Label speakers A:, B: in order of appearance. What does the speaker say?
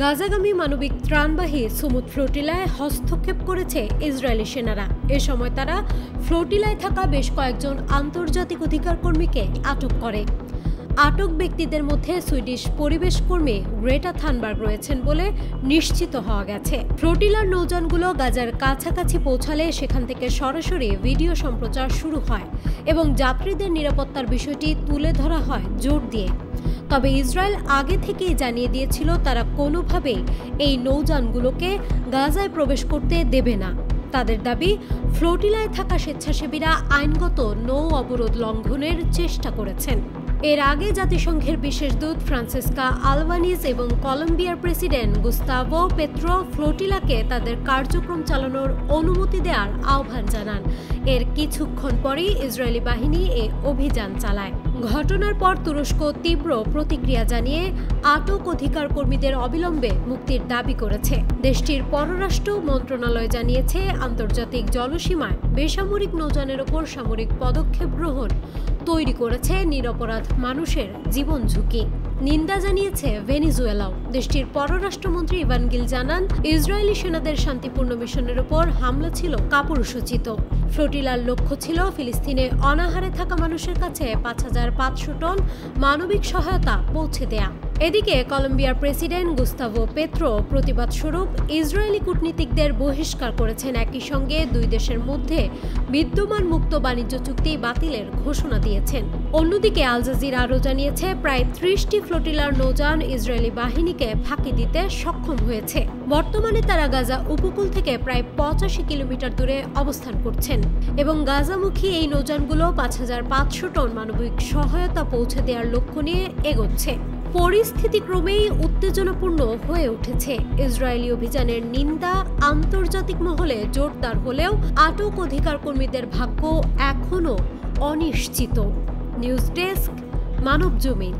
A: গাজাগামী মানবিক ত্রাণবাহী সুমুদ ফ্লোটিলায় হস্তক্ষেপ করেছে ইসরায়েলি সেনারা। এ সময় তারা ফ্লোটিলায় থাকা বেশ কয়েকজন আন্তর্জাতিক অধিকার কর্মীকে আটক করে। আটক ব্যক্তিদের মধ্যে সুইডিশ পরিবেশ কর্মী গ্রেটা থানবার্গ রয়েছেন বলে নিশ্চিত হওয়া গেছে। ফ্লোটিলার নৌযানগুলো গাজার কাছাকাছি পৌঁছালে সেখান থেকে সরাসরি ভিডিও সম্প্রচার শুরু হয় এবং যাত্রীদের নিরাপত্তার বিষয়টি তুলে ধরা হয় জোর দিয়ে। তবে ইসরায়েল আগে থেকেই জানিয়ে দিয়েছিল তারা কোনোভাবেই এই নৌযানগুলোকে গাজায় প্রবেশ করতে দেবে না। তাদের দাবি, ফ্লোটিলায় থাকা স্বেচ্ছাসেবীরা আইনগত নৌ অবরোধ লঙ্ঘনের চেষ্টা করেছেন। এর আগে জাতিসংঘের বিশেষ দূত ফ্রান্সিস্কা আলবানিজ এবং কলম্বিয়ার প্রেসিডেন্ট গুস্তাভো পেত্রো ফ্লোটিলাকে তাদের কার্যক্রম চালানোর অনুমতি দেওয়ার আহ্বান জানান। এর কিছুক্ষণ পরেই ইসরায়েলি বাহিনী এ অভিযান চালায়। ঘটনার পর তুরস্ক তীব্র প্রতিক্রিয়া জানিয়ে আটক অধিকার কর্মীদের অবিলম্বে মুক্তির দাবি করেছে। দেশটির পররাষ্ট্র মন্ত্রণালয় জানিয়েছে, আন্তর্জাতিক জলসীমায় বেসামরিক নৌযানের ওপর সামরিক পদক্ষেপ গ্রহণ তৈরি করেছে নিরপরাধ মানুষের জীবন ঝুঁকি। নিন্দা জানিয়েছে ভেনেজুয়েলাও। দেশটির পররাষ্ট্রমন্ত্রী ইভান গিল জানান, ইসরায়েলি সেনাদের শান্তিপূর্ণ মিশনের ওপর হামলা ছিল কাপুরুষোচিত। ফ্লোটিলার লক্ষ্য ছিল ফিলিস্তিনে অনাহারে থাকা মানুষের কাছে ৫,৫০০ টন মানবিক সহায়তা পৌঁছে দেয়া। এদিকে কলম্বিয়ার প্রেসিডেন্ট গুস্তাভো পেত্রো প্রতিবাদ স্বরূপ ইসরায়েলি কূটনীতিকদের বহিষ্কার করেছেন। একই সঙ্গে দুই দেশের মধ্যে বিদ্যমান মুক্ত বাণিজ্য চুক্তি বাতিলের ঘোষণা দিয়েছেন। অন্যদিকে আল জাজিরা আরও জানিয়েছে, প্রায় ৩০টি ফ্লোটিলার নৌযান ইসরায়েলি বাহিনীকে ফাঁকি দিতে সক্ষম হয়েছে। বর্তমানে তারা গাজা উপকূল থেকে প্রায় ৮৫ কিলোমিটার দূরে অবস্থান করছেন এবং গাজামুখী এই নৌযানগুলো ৫,৫০০ টন মানবিক সহায়তা পৌঁছে দেওয়ার লক্ষ্য নিয়ে এগোচ্ছে। পরিস্থিতি ক্রমেই উত্তেজনাপূর্ণ হয়ে উঠেছে। ইসরায়েলি অভিযানের নিন্দা আন্তর্জাতিক মহলে জোরদার হলেও আটক অধিকার কর্মীদের ভাগ্য এখনও অনিশ্চিত। News desk, Manabzamin.